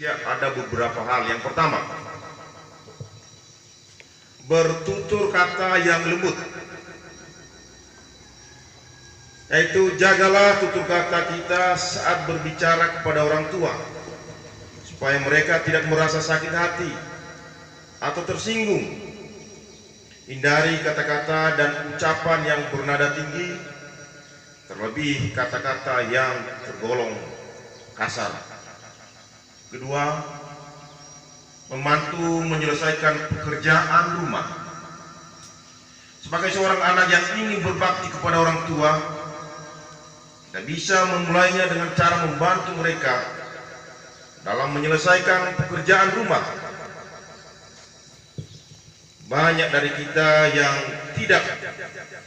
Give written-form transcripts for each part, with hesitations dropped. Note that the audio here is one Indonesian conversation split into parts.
Ya, ada beberapa hal. Yang pertama, bertutur kata yang lembut, yaitu jagalah tutur kata kita saat berbicara kepada orang tua, supaya mereka tidak merasa sakit hati atau tersinggung. Hindari kata-kata dan ucapan yang bernada tinggi, terlebih kata-kata yang tergolong kasar. Kedua, membantu menyelesaikan pekerjaan rumah. Sebagai seorang anak yang ingin berbakti kepada orang tua, kita bisa memulainya dengan cara membantu mereka dalam menyelesaikan pekerjaan rumah. Banyak dari kita yang tidak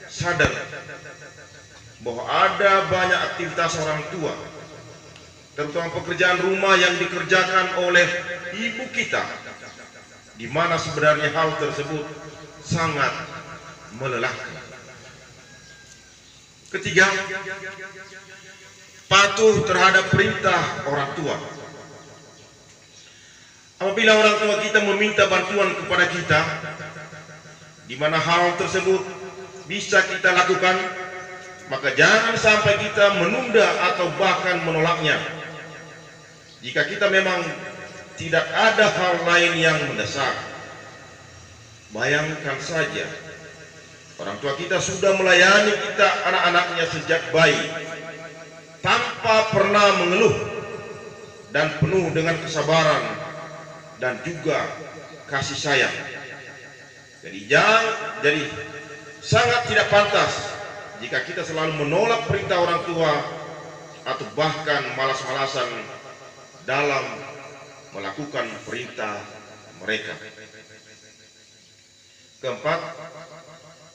sadar bahwa ada banyak aktivitas orang tua, terutama pekerjaan rumah yang dikerjakan oleh ibu kita, di mana sebenarnya hal tersebut sangat melelahkan. Ketiga, patuh terhadap perintah orang tua. Apabila orang tua kita meminta bantuan kepada kita, di mana hal tersebut bisa kita lakukan, maka jangan sampai kita menunda atau bahkan menolaknya. Jika kita memang tidak ada hal lain yang mendesak. Bayangkan saja, orang tua kita sudah melayani kita anak-anaknya sejak bayi, tanpa pernah mengeluh, dan penuh dengan kesabaran dan juga kasih sayang. Jadi sangat tidak pantas jika kita selalu menolak perintah orang tua atau bahkan malas-malasan dalam melakukan perintah mereka. Keempat,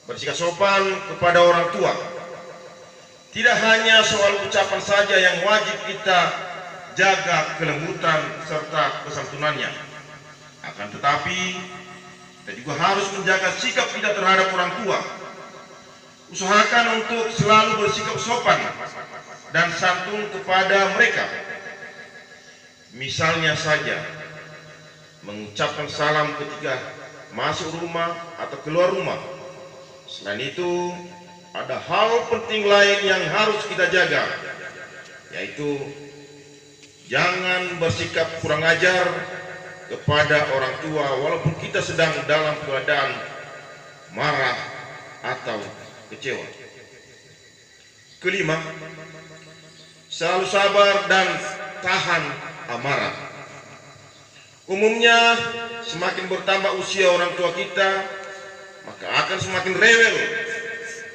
bersikap sopan kepada orang tua. Tidak hanya soal ucapan saja yang wajib kita jaga kelembutan serta kesantunannya, akan tetapi kita juga harus menjaga sikap kita terhadap orang tua. Usahakan untuk selalu bersikap sopan dan santun kepada mereka. Misalnya saja, mengucapkan salam ketika masuk rumah atau keluar rumah. Selain itu, ada hal penting lain yang harus kita jaga, yaitu jangan bersikap kurang ajar kepada orang tua walaupun kita sedang dalam keadaan marah atau kecewa. Kelima, selalu sabar dan tahan amarah. Umumnya semakin bertambah usia orang tua kita, maka akan semakin rewel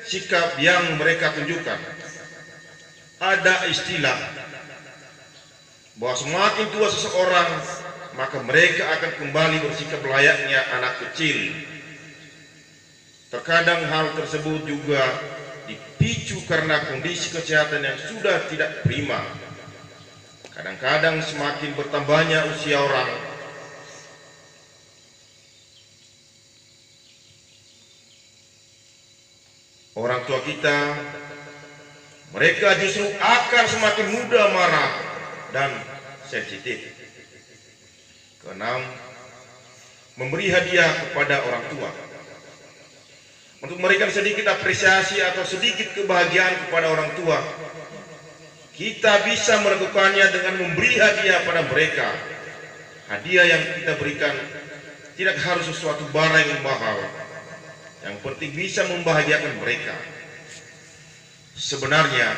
sikap yang mereka tunjukkan. Ada istilah bahwa semakin tua seseorang, maka mereka akan kembali bersikap layaknya anak kecil. Terkadang hal tersebut juga dipicu karena kondisi kesehatan yang sudah tidak prima. Kadang-kadang semakin bertambahnya usia orang tua kita, mereka justru akan semakin mudah marah dan sensitif. Keenam, memberi hadiah kepada orang tua. Untuk memberikan sedikit apresiasi atau sedikit kebahagiaan kepada orang tua, kita bisa melakukannya dengan memberi hadiah pada mereka. Hadiah yang kita berikan tidak harus sesuatu barang yang mahal, yang penting bisa membahagiakan mereka. Sebenarnya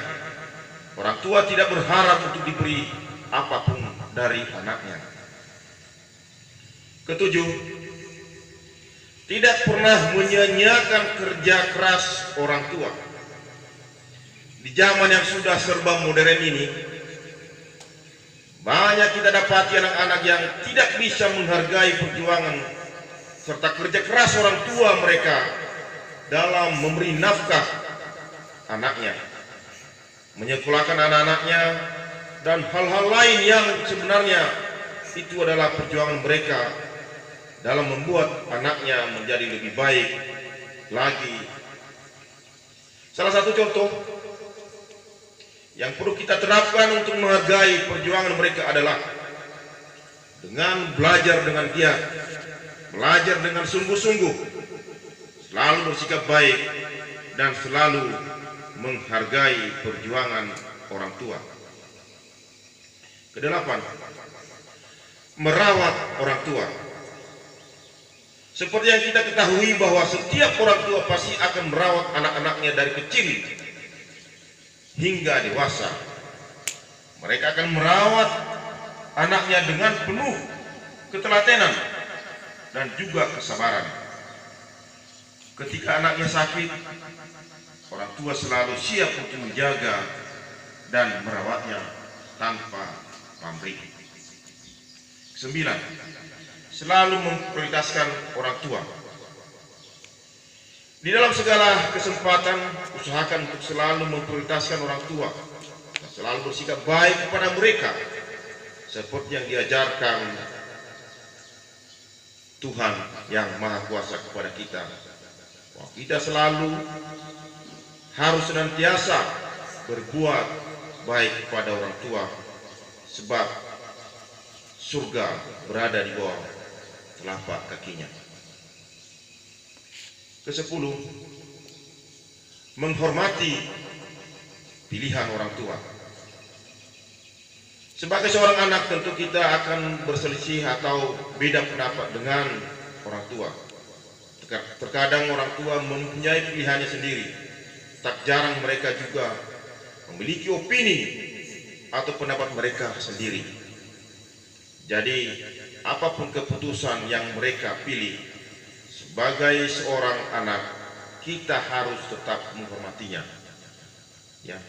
orang tua tidak berharap untuk diberi apapun dari anaknya. Ketujuh, tidak pernah menyia-nyiakan kerja keras orang tua. Di zaman yang sudah serba modern ini, banyak kita dapati anak-anak yang tidak bisa menghargai perjuangan serta kerja keras orang tua mereka dalam memberi nafkah anaknya, menyekolahkan anak-anaknya, dan hal-hal lain yang sebenarnya itu adalah perjuangan mereka dalam membuat anaknya menjadi lebih baik lagi. Salah satu contoh yang perlu kita terapkan untuk menghargai perjuangan mereka adalah dengan belajar dengan giat, belajar dengan sungguh-sungguh, selalu bersikap baik, dan selalu menghargai perjuangan orang tua. Kedelapan, merawat orang tua. Seperti yang kita ketahui bahwa setiap orang tua pasti akan merawat anak-anaknya dari kecil hingga dewasa. Mereka akan merawat anaknya dengan penuh ketelatenan dan juga kesabaran. Ketika anaknya sakit, orang tua selalu siap untuk menjaga dan merawatnya tanpa pamrih. 9. Selalu memprioritaskan orang tua. Di dalam segala kesempatan, usahakan untuk selalu memprioritaskan orang tua dan selalu bersikap baik kepada mereka seperti yang diajarkan Tuhan yang Maha Kuasa kepada kita. Bahwa kita selalu harus senantiasa berbuat baik kepada orang tua, sebab surga berada di bawah telapak kakinya. Ke-10, menghormati pilihan orang tua. Sebagai seorang anak tentu kita akan berselisih atau beda pendapat dengan orang tua. Terkadang orang tua mempunyai pilihannya sendiri. Tak jarang mereka juga memiliki opini atau pendapat mereka sendiri. Jadi apapun keputusan yang mereka pilih, sebagai seorang anak kita harus tetap menghormatinya. Ya,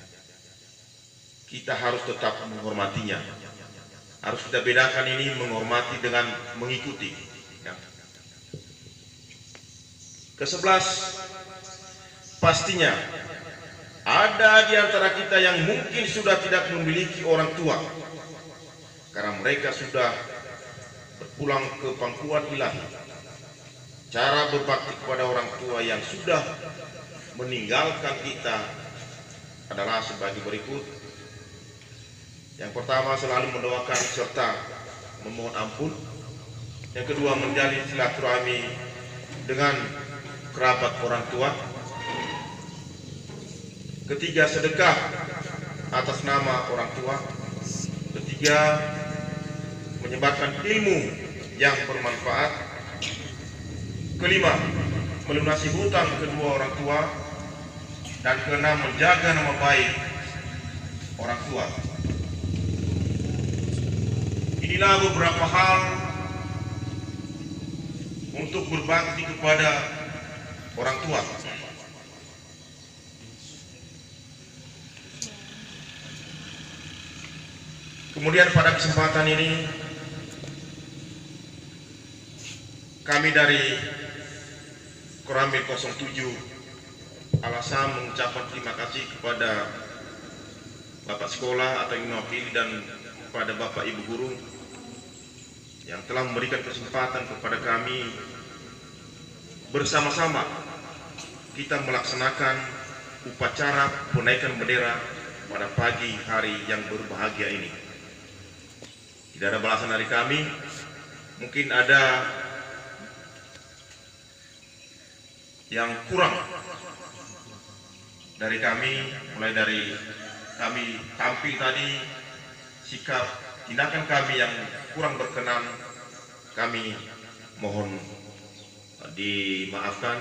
kita harus tetap menghormatinya. Harus kita bedakan ini menghormati dengan mengikuti. Ya. Ke-11, pastinya ada di antara kita yang mungkin sudah tidak memiliki orang tua karena mereka sudah berpulang ke pangkuan ilahi. Cara berbakti kepada orang tua yang sudah meninggalkan kita adalah sebagai berikut. Yang pertama, selalu mendoakan serta memohon ampun. Yang kedua, menjalin silaturahmi dengan kerabat orang tua. Ketiga, sedekah atas nama orang tua. Ketiga, menyebarkan ilmu yang bermanfaat. Kelima, melunasi hutang kedua orang tua. Dan keenam, menjaga nama baik orang tua. Inilah beberapa hal untuk berbakti kepada orang tua. Kemudian pada kesempatan ini kami dari Koramil 07 Al-Azhar mengucapkan terima kasih kepada Bapak Sekolah atau yang mewakili dan kepada Bapak Ibu Guru yang telah memberikan kesempatan kepada kami bersama-sama kita melaksanakan upacara penaikan bendera pada pagi hari yang berbahagia ini. Tidak ada balasan dari kami, mungkin ada yang kurang dari kami, mulai dari kami tampil tadi, sikap tindakan kami yang kurang berkenan, kami mohon dimaafkan.